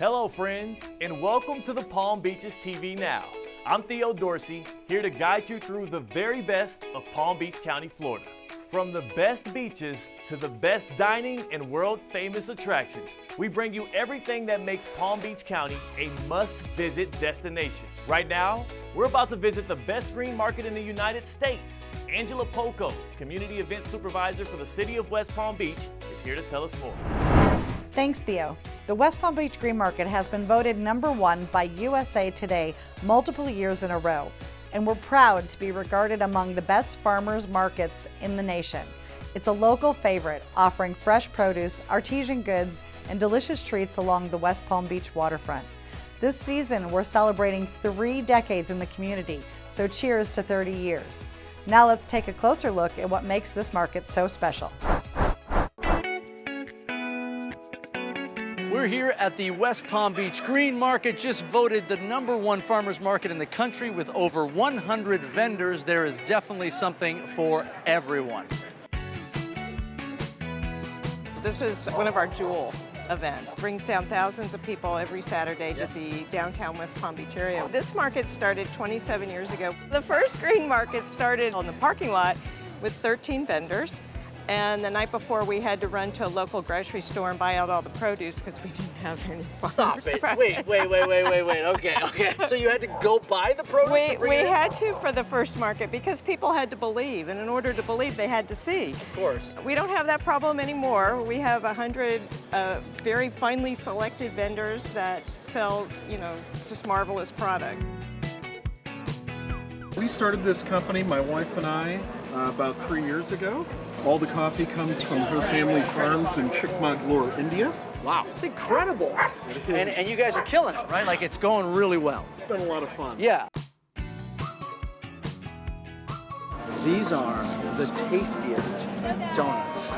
Hello friends, and welcome to the Palm Beaches TV Now. I'm Theo Dorsey, here to guide you through the very best of Palm Beach County, Florida. From the best beaches to the best dining and world-famous attractions, we bring you everything that makes Palm Beach County a must-visit destination. Right now, we're about to visit the best green market in the United States. Angela Poco, Community Event Supervisor for the City of West Palm Beach, is here to tell us more. Thanks, Theo. The West Palm Beach GreenMarket has been voted #1 by USA Today multiple years in a row, and we're proud to be regarded among the best farmers markets in the nation. It's a local favorite, offering fresh produce, artisan goods, and delicious treats along the West Palm Beach waterfront. This season, we're celebrating 3 decades in the community, so cheers to 30 years. Now let's take a closer look at what makes this market so special. We're here at the West Palm Beach GreenMarket, just voted the #1 farmers market in the country with over 100 vendors. There is definitely something for everyone. This is one of our jewel events. Brings down thousands of people every Saturday to the downtown West Palm Beach area. This market started 27 years ago. The first green market started on the parking lot with 13 vendors. And the night before, we had to run to a local grocery store and buy out all the produce because we didn't have any. Stop it. Wait. Okay. So you had to go buy the produce? We had to for the first market because people had to believe. And in order to believe, they had to see. Of course. We don't have that problem anymore. We have 100 very finely selected vendors that sell, just marvelous product. We started this company, my wife and I, about 3 years ago. All the coffee comes from her family farms in Chikmagalur, India. Wow, it's incredible. And you guys are killing it, right? Like, it's going really well. It's been a lot of fun. Yeah. These are the tastiest donuts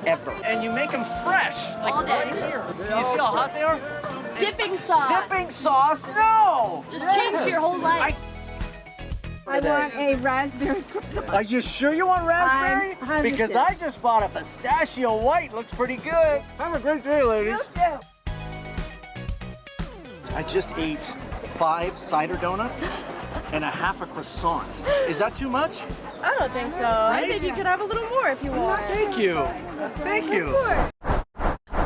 ever. And you make them fresh, like all day. Right here. You see how hot they are? Dipping sauce. Dipping sauce? No! Just change your whole life. I want a raspberry croissant. Are you sure you want raspberry? Because I just bought a pistachio white. Looks pretty good. Have a great day, ladies. I just ate 5 cider donuts and a half a croissant. Is that too much? I don't think so. I think you could have a little more if you want. Thank you. Thank you.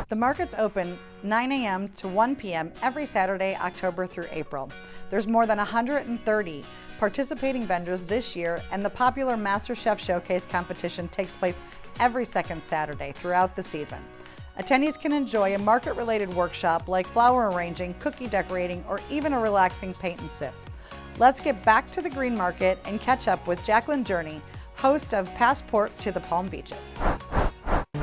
The market's open 9 a.m. to 1 p.m. every Saturday, October through April. There's more than 130 participating vendors this year, and the popular MasterChef Showcase competition takes place every second Saturday throughout the season. Attendees can enjoy a market-related workshop like flower arranging, cookie decorating, or even a relaxing paint and sip. Let's get back to the Green Market and catch up with Jacqueline Journey, host of Passport to the Palm Beaches.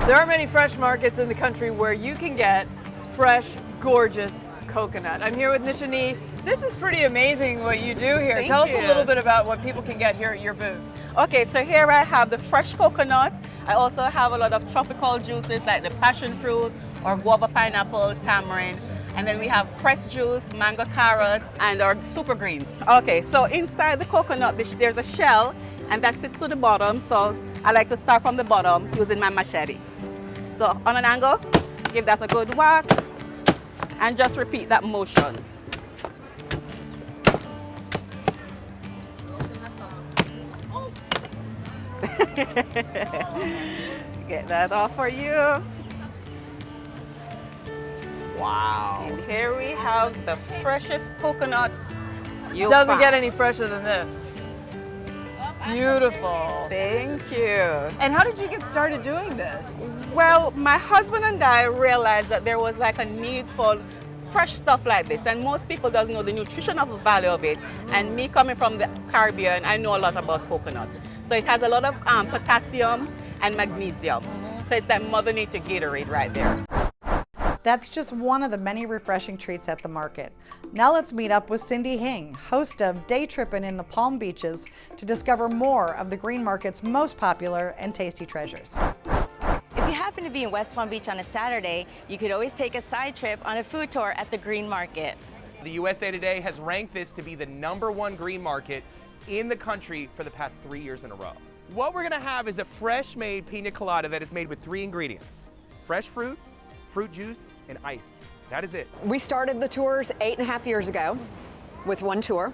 There are many fresh markets in the country where you can get fresh, gorgeous coconut. I'm here with Nishani. This is pretty amazing what you do here. Tell us a little bit about what people can get here at your booth. Okay, so here I have the fresh coconut. I also have a lot of tropical juices like the passion fruit or guava pineapple, tamarind. And then we have pressed juice, mango carrot, and our super greens. Okay, so inside the coconut, there's a shell, and that sits to the bottom. So I like to start from the bottom using my machete. So on an angle, give that a good whack, and just repeat that motion. Get that off for you. Wow. And here we have the freshest coconut you'll Doesn't find. get any fresher than this. Beautiful. Thank you. And how did you get started doing this? Well, my husband and I realized that there was like a need for fresh stuff like this, and most people don't know the nutritional value of it. And me coming from the Caribbean, I know a lot about coconut. So it has a lot of potassium and magnesium. So it's that Mother Nature Gatorade right there. That's just one of the many refreshing treats at the market. Now let's meet up with Cindy Hing, host of Day Trippin' in the Palm Beaches, to discover more of the Green Market's most popular and tasty treasures. If you happen to be in West Palm Beach on a Saturday, you could always take a side trip on a food tour at the Green Market. The USA Today has ranked this to be the #1 green market in the country for the past 3 years in a row. What we're gonna have is a fresh-made pina colada that is made with 3 ingredients: fresh fruit, fruit juice, and ice. That is it. We started the tours 8.5 years ago with one tour.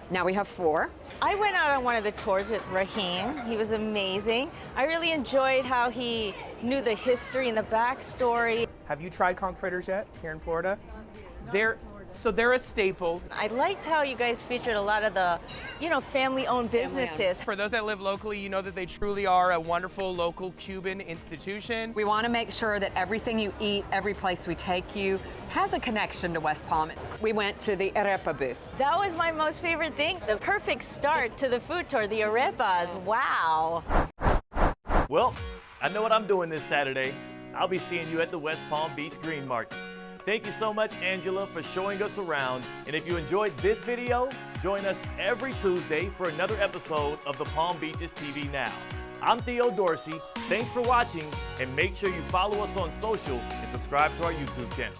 Now we have 4. I went out on one of the tours with Raheem. He was amazing. I really enjoyed how he knew the history and the backstory. Have you tried conch fritters yet here in Florida? They're a staple. I liked how you guys featured a lot of the, family-owned businesses. For those that live locally, you know that they truly are a wonderful local Cuban institution. We want to make sure that everything you eat, every place we take you, has a connection to West Palm. We went to the arepa booth. That was my most favorite thing. The perfect start to the food tour, the arepas. Wow. Well, I know what I'm doing this Saturday. I'll be seeing you at the West Palm Beach GreenMarket. Thank you so much, Angela, for showing us around. And if you enjoyed this video, join us every Tuesday for another episode of the Palm Beaches TV Now. I'm Theo Dorsey. Thanks for watching, and make sure you follow us on social and subscribe to our YouTube channel.